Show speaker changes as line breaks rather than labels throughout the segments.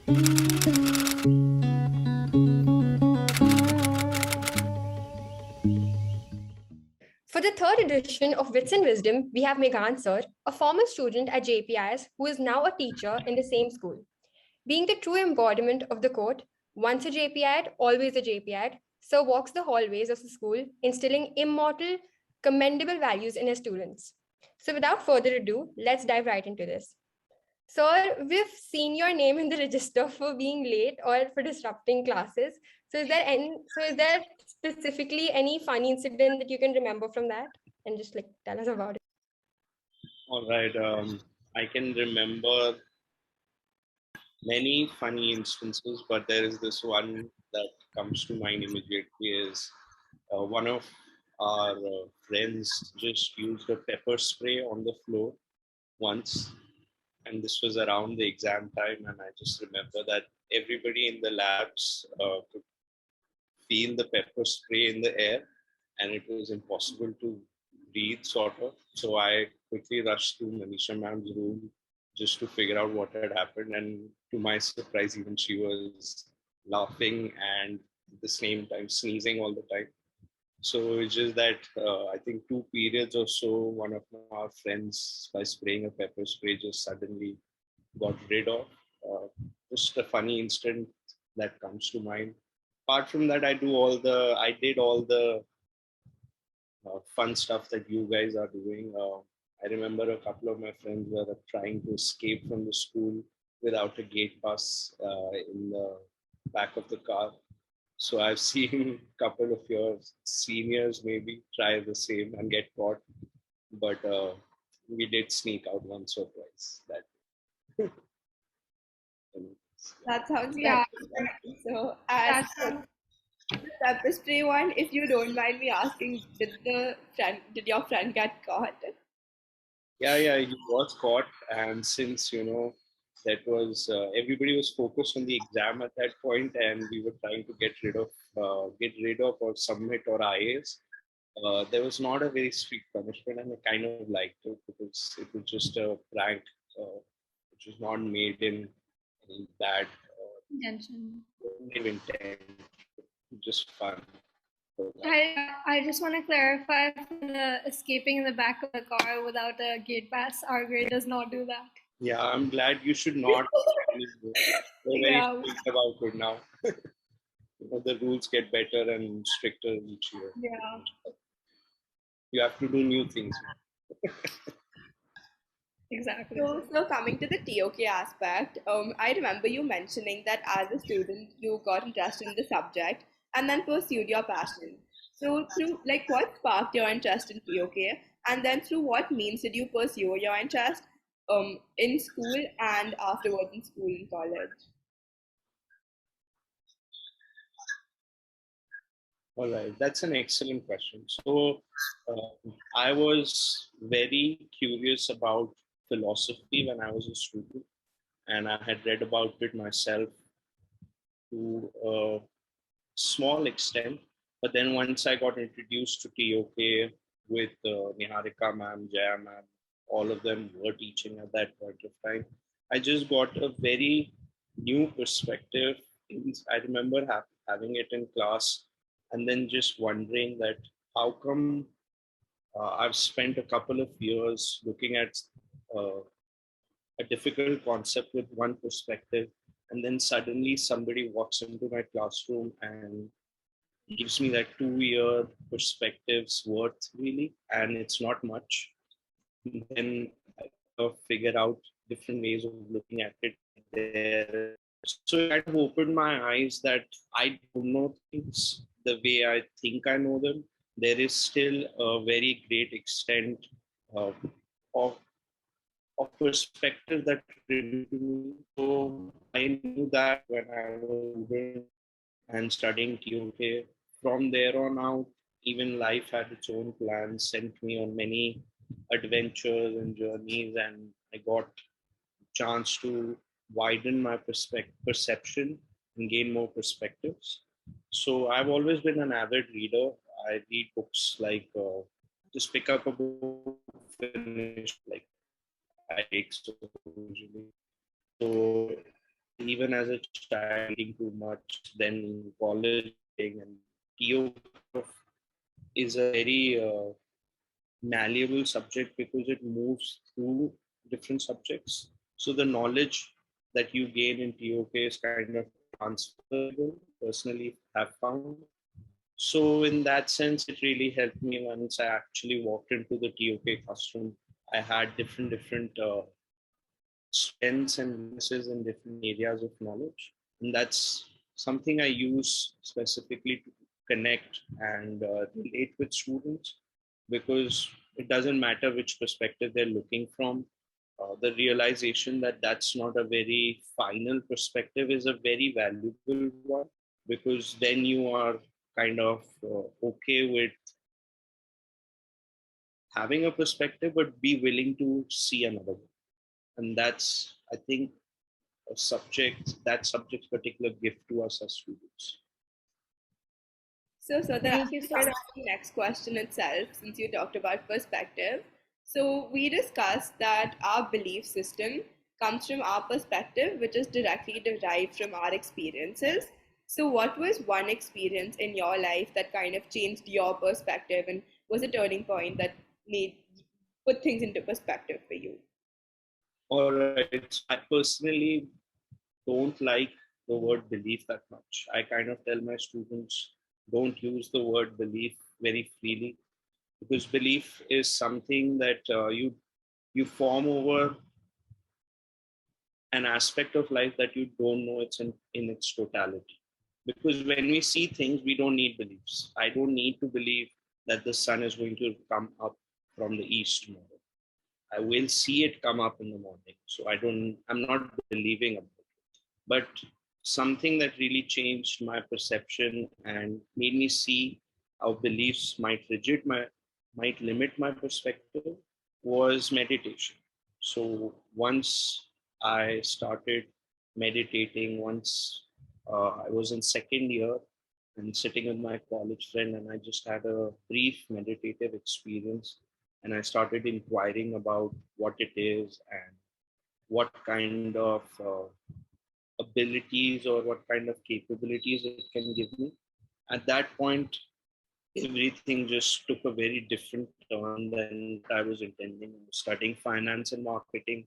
For the third edition of Wits and Wisdom, we have Meghan sir, a former student at JPIS who is now a teacher in the same school. Being the true embodiment of the quote, once a JPIT, always a JPIT, sir walks the hallways of the school, instilling immortal, commendable values in his students. So without further ado, let's dive right into this. Sir, we've seen your name in the register for being late or for disrupting classes. So is there specifically any funny incident that you can remember from that? And just like tell us about it.
All right. I can remember many funny instances, but there is this one that comes to mind immediately is one of our friends just used a pepper spray on the floor once, and this was around the exam time, and I just remember that everybody in the labs could feel the pepper spray in the air, and it was impossible to breathe, sort of. So I quickly rushed to Manisha ma'am's room just to figure out what had happened. And to my surprise, even she was laughing and at the same time sneezing all the time. So it's just that I think 2 periods or so, one of our friends, by spraying a pepper spray, just suddenly got rid of. Uh, just a funny instant that comes to mind. Apart from that, I did all the fun stuff that you guys are doing. I remember a couple of my friends were trying to escape from the school without a gate pass in the back of the car. So I've seen a couple of your seniors maybe try the same and get caught, but we did sneak out once or twice. That
That sounds
Yeah.
fantastic. So, as
That's
the pepper spray one, if you don't mind me asking, did your friend get caught?
yeah, he was caught, and since that was everybody was focused on the exam at that point, and we were trying to get rid of or submit our IAs. There was not a very strict punishment, and I kind of liked it because it was just a prank, which was not made in any bad
Intention.
intent, just fun.
I just want to clarify for the escaping in the back of the car without a gate pass. Our grade does not do that.
Yeah, I'm glad you should not. We're very
Yeah.
strict about it now. The rules get better and stricter each year.
Yeah.
You have to do new things.
Exactly.
So coming to the TOK aspect, I remember you mentioning that as a student you got interested in the subject and then pursued your passion. So through like what sparked your interest in TOK, and then through what means did you pursue your interest in school and afterwards in school and college?
All right, that's an excellent question. So, I was very curious about philosophy when I was a student, and I had read about it myself to a small extent. But then once I got introduced to TOK with Niharika ma'am, Jaya ma'am, all of them were teaching at that point of time. I just got a very new perspective. I remember having it in class and then just wondering that how come I've spent a couple of years looking at uh, a difficult concept with one perspective, and then suddenly somebody walks into my classroom and gives me that 2 year perspective's worth really, and it's not much. Then I figure out different ways of looking at it there. So it kind of opened my eyes that I don't know things the way I think I know them. There is still a very great extent uh, of perspective that revealed to me. So I knew that when I was student and studying TOK. From there on out, even life had its own plans, sent me on many adventures and journeys, and I got chance to widen my perception and gain more perspectives. So I've always been an avid reader. I read books like just pick up a book, finish like I take so usually. So even as a child eating too much, then in college, and TO is a very malleable subject because it moves through different subjects. So the knowledge that you gain in TOK is kind of transferable, personally have found. So in that sense, it really helped me once I actually walked into the TOK classroom. I had different strengths and weaknesses in different areas of knowledge. And that's something I use specifically to connect and relate with students, because it doesn't matter which perspective they're looking from. The realization that that's not a very final perspective is a very valuable one, because then you are kind of okay with having a perspective, but be willing to see another one. And that's, I think, that subject's particular gift to us as students.
So that
Thank you,
comes
sir.
to the next question itself, since you talked about perspective. So we discussed that our belief system comes from our perspective, which is directly derived from our experiences. So what was one experience in your life that kind of changed your perspective and was a turning point that made put things into perspective for you?
All right. So I personally don't like the word belief that much. I kind of tell my students, don't use the word belief very freely, because belief is something that you form over an aspect of life that you don't know it's in its totality. Because when we see things, we don't need beliefs. I don't need to believe that the sun is going to come up from the east tomorrow. I will see it come up in the morning. So I'm not believing about it. But something that really changed my perception and made me see how beliefs might limit my perspective was meditation. So once I started meditating, once I was in second year and sitting with my college friend, and I just had a brief meditative experience, and I started inquiring about what it is and what kind of abilities or what kind of capabilities it can give me. At that point, everything just took a very different turn than I was intending. I was studying finance and marketing.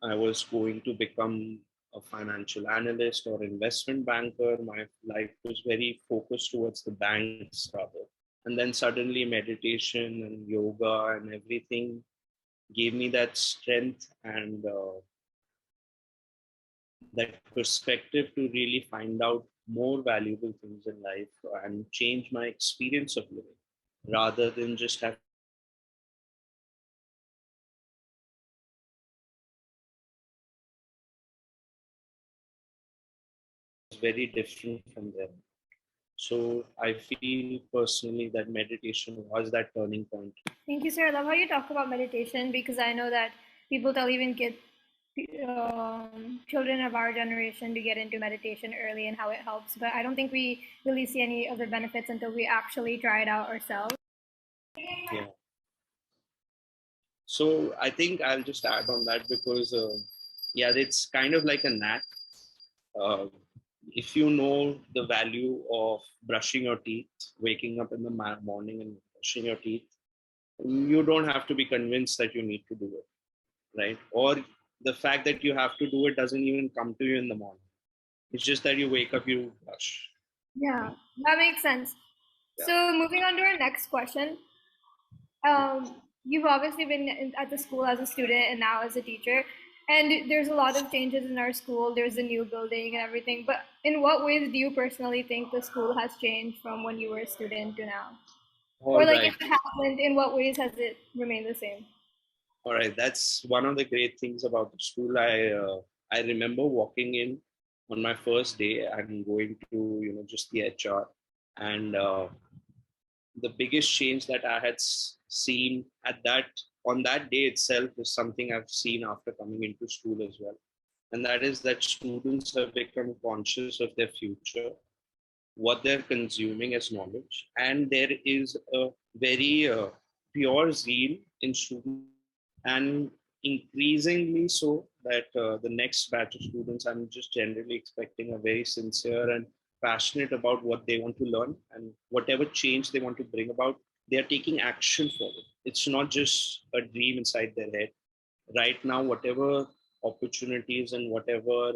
I was going to become a financial analyst or investment banker. My life was very focused towards the banks rather. And then suddenly meditation and yoga and everything gave me that strength and that perspective to really find out more valuable things in life and change my experience of living rather than just have very different from them. So I feel personally that meditation was that turning point.
Thank you, sir. I love how you talk about meditation because I know that people tell even kids, children of our generation to get into meditation early and how it helps. But I don't think we really see any of the benefits until we actually try it out ourselves.
Yeah. So I think I'll just add on that because, yeah, it's kind of like a knack. Uh, if you know the value of brushing your teeth, waking up in the morning and brushing your teeth, you don't have to be convinced that you need to do it, right? Or the fact that you have to do it doesn't even come to you in the morning. It's just that you wake up, you brush.
Yeah, that makes sense.
Yeah.
So moving on to our next question. You've obviously been at the school as a student and now as a teacher, and there's a lot of changes in our school. There's a new building and everything. But in what ways do you personally think the school has changed from when you were a student to now?
All
Or like
right.
if it happened, in what ways has it remained the same?
All right. That's one of the great things about the school. I remember walking in on my first day and going to just the HR, and the biggest change that I had seen on that day itself is something I've seen after coming into school as well. And that is that students have become conscious of their future, what they're consuming as knowledge. And there is a very pure zeal in students, and increasingly so, that the next batch of students, I'm just generally expecting are very sincere and passionate about what they want to learn, and whatever change they want to bring about, they are taking action for it. It's not just a dream inside their head. Right now, whatever opportunities and whatever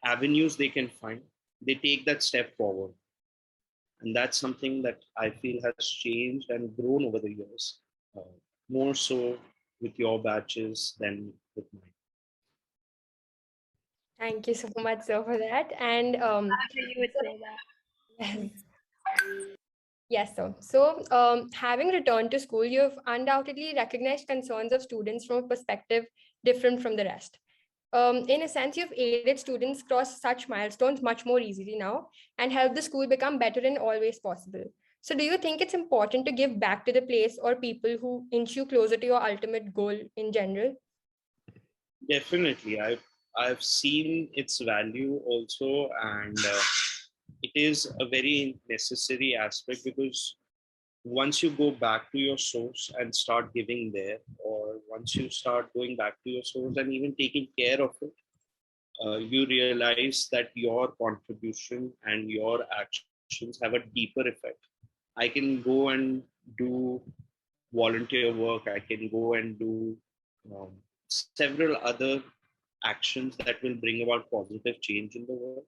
avenues they can find, they take that step forward. And that's something that I feel has changed and grown over the years, more so with your batches than with mine.
Thank you so much, sir, for that. And
You would say that.
yes, sir. So, having returned to school, you've undoubtedly recognized concerns of students from a perspective different from the rest. In a sense, you've aided students cross such milestones much more easily now and help the school become better in all ways possible. So, do you think it's important to give back to the place or people who inch you closer to your ultimate goal in general?
Definitely, I've seen its value also, and it is a very necessary aspect, because once you go back to your source and start giving there, or once you start going back to your source and even taking care of it, you realize that your contribution and your actions have a deeper effect. I can go and do volunteer work, I can go and do um, several other actions that will bring about positive change in the world,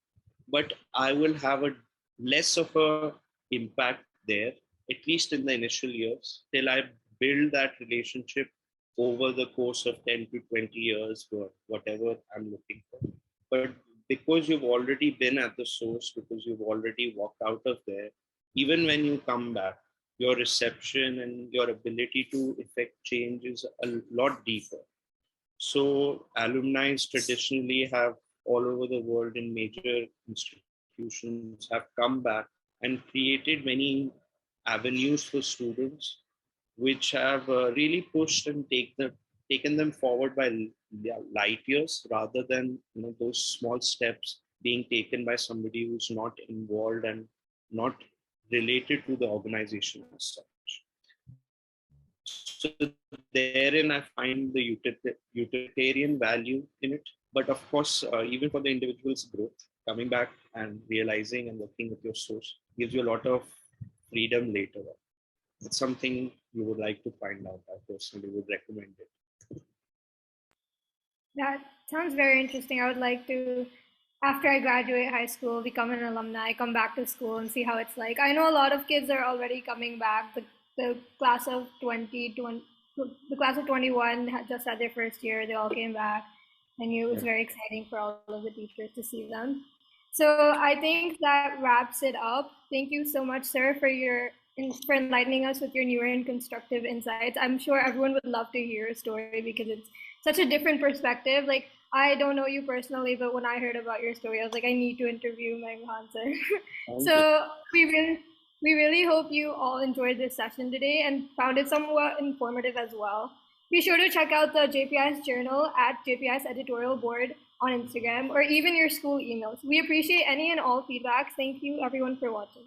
but I will have a less of a impact there, at least in the initial years, till I build that relationship over the course of 10 to 20 years, or whatever I'm looking for. But because you've already been at the source, because you've already walked out of there, even when you come back, your reception and your ability to effect change is a lot deeper. So alumni traditionally have all over the world in major institutions have come back and created many avenues for students, which have really pushed and taken them forward by light years, rather than those small steps being taken by somebody who's not involved and not related to the organization as such. So therein I find the utilitarian value in it. But of course, even for the individual's growth, coming back and realizing and working with your source gives you a lot of freedom later on. It's something you would like to find out. I personally would recommend it.
That sounds very interesting. I would like to, after I graduate high school, become an alumni, come back to school and see how it's like. I know a lot of kids are already coming back. The class of 20, the class of 21 had just had their first year. They all came back. I knew it was very exciting for all of the teachers to see them. So I think that wraps it up. Thank you so much, sir, for enlightening us with your newer and constructive insights. I'm sure everyone would love to hear your story because it's such a different perspective. Like, I don't know you personally, but when I heard about your story, I was like, I need to interview Meghan, sir. So we really hope you all enjoyed this session today and found it somewhat informative as well. Be sure to check out the JPIS journal at JPIS editorial board on Instagram, or even your school emails. We appreciate any and all feedbacks. Thank you everyone for watching.